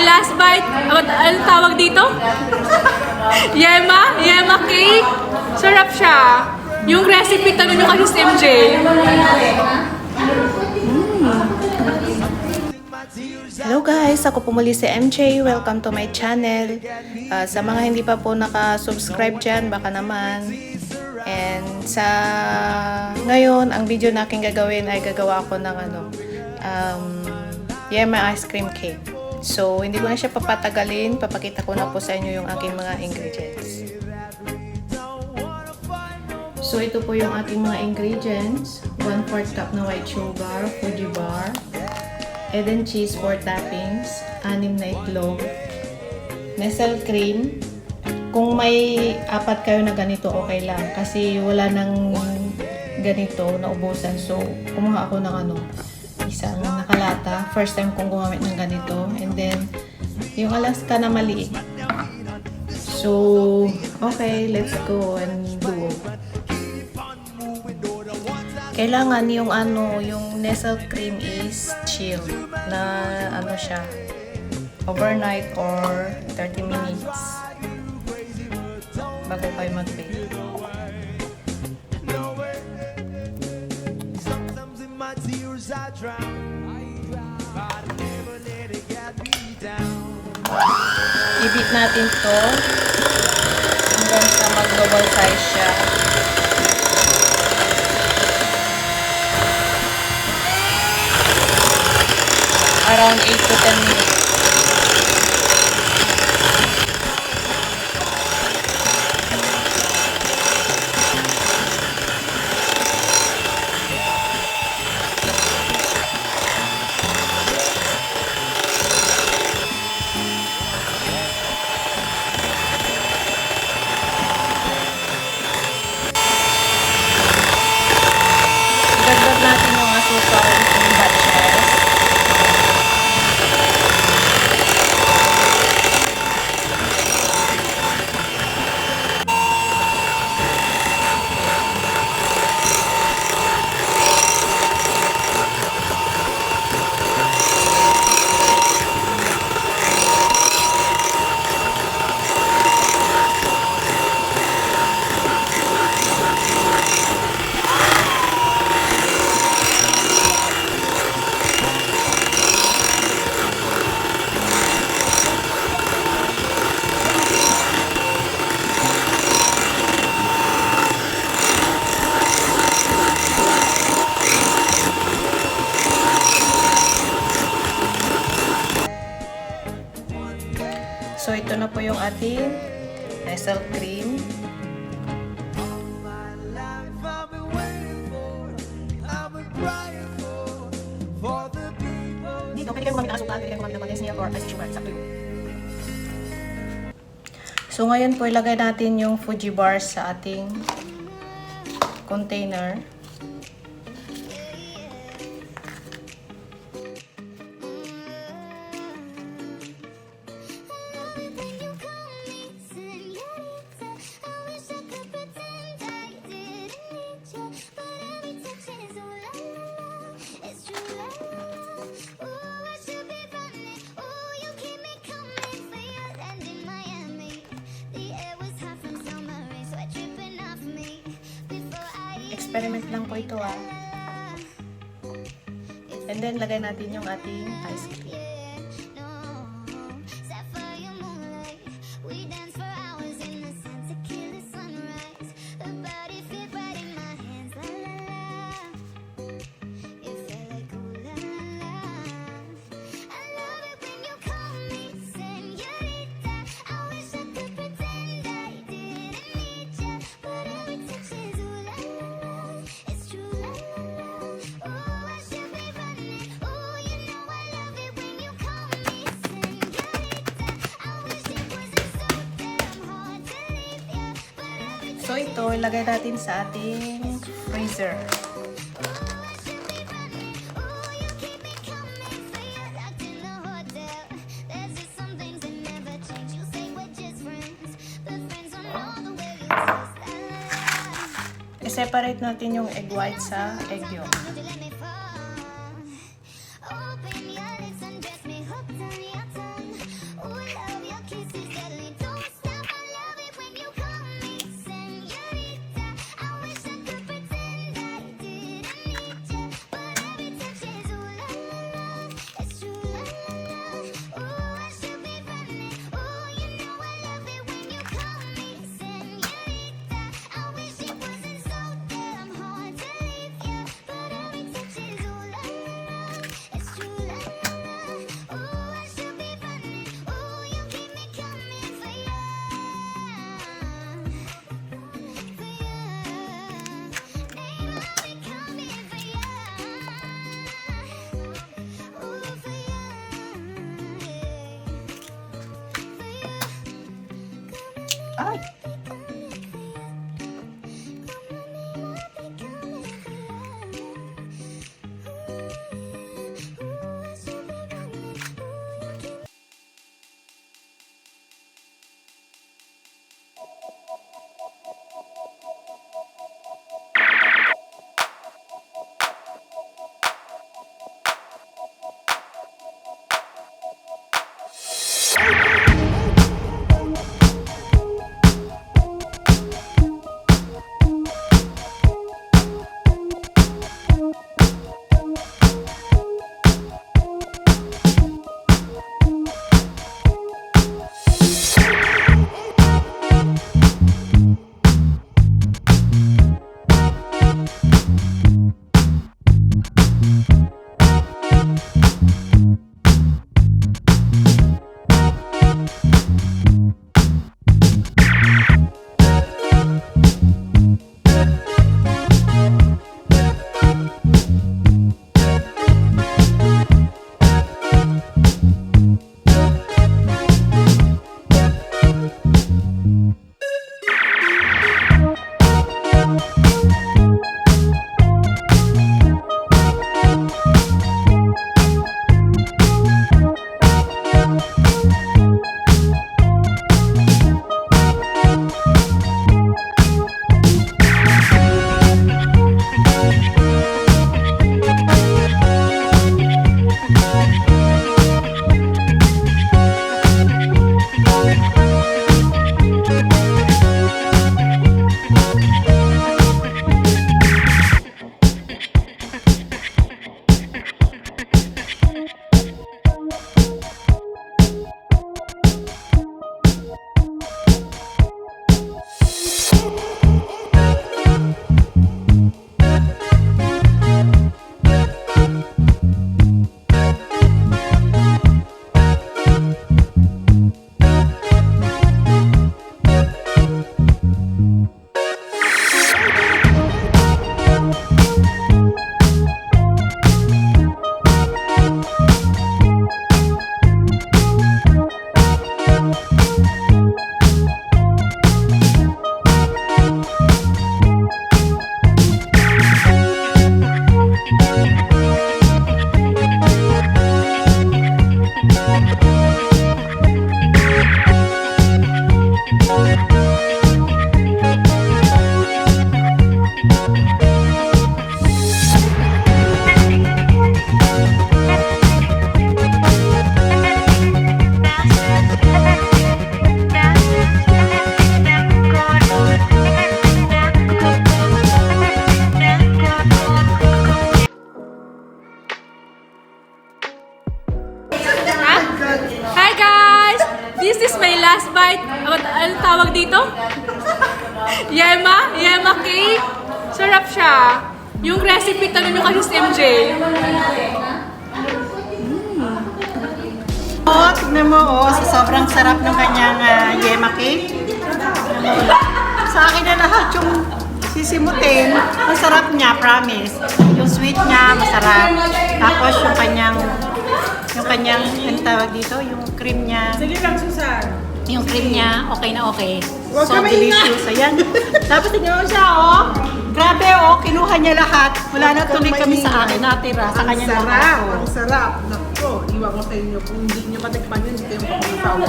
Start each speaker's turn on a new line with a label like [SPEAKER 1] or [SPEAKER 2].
[SPEAKER 1] last bite. Ano tawag dito? Yema? Yema cake? Sarap siya. Yung recipe, tanong nyo kasi si MJ.
[SPEAKER 2] Hello guys! Ako po muli si MJ. Welcome to my channel. Sa mga hindi pa po naka-subscribe dyan, baka naman. And sa ngayon, ang video na aking gagawin ay gagawa ako ng Yema ice cream cake. So, hindi ko na siya papatagalin. Papakita ko na po sa inyo yung aking mga ingredients. So, ito po yung ating mga ingredients. 1/4 cup na white sugar, Fuji bar, egg and cheese for toppings, 6 na itlog, nestle cream. Kung may 4 kayo na ganito, okay lang. Kasi wala nang ganito na ubusan. So, kumuha ako ng isang nakalata. First time kong gumamit ng ganito. And then, yung Alaska na maliit. So, okay, let's go and do. Kailangan yung yung nestle cream is chill na siya overnight or 30 minutes bago kayo mag-bake. I-beat natin to hanggang sa mag-double size siya. Around 8 to 10 minutes. Dagdag natin yung asukal in batches. So, ito na po yung ating nestle cream. Dito, pwede kayo gumamit ng asukal, pwede kayo gumamit ng condensed milk or ice sugar. Sakto yun. So, ngayon po ilagay natin yung Fuji bar sa ating container. Experiment lang po ito And then, lagay natin yung ating ice cream. So, ito, ilagay natin sa ating freezer. I-separate natin yung egg white sa egg yolk.
[SPEAKER 3] Ay!
[SPEAKER 1] Hi guys! This is my last bite. Anong tawag dito? Yema? Yema cake? Sarap siya. Yung recipe, tanong nyo kasi si MJ.
[SPEAKER 3] Oh, tignan mo, oh, sa sobrang sarap ng kanyang yema cake. Sa akin na lahat yung sisimutin, masarap niya, promise. Yung sweet niya, masarap. Tapos yung kanyang, ang tawag dito, yung cream niya.
[SPEAKER 4] Sige lang, Susan.
[SPEAKER 3] Yung cream niya, okay na okay.
[SPEAKER 4] Huwag
[SPEAKER 3] So
[SPEAKER 4] ka maingay.
[SPEAKER 3] delicious. Ayan. Tapos tignan mo siya, oh. Grabe, oh. Kinuha niya lahat. Wala na tuloy kami sa akin natira. Sa kanya
[SPEAKER 4] Ang
[SPEAKER 3] lahat.
[SPEAKER 4] sarap, ang sarap. Naku, iwan ko sa inyo. Kung hindi nyo matikman yun, hindi kayo makakasawa.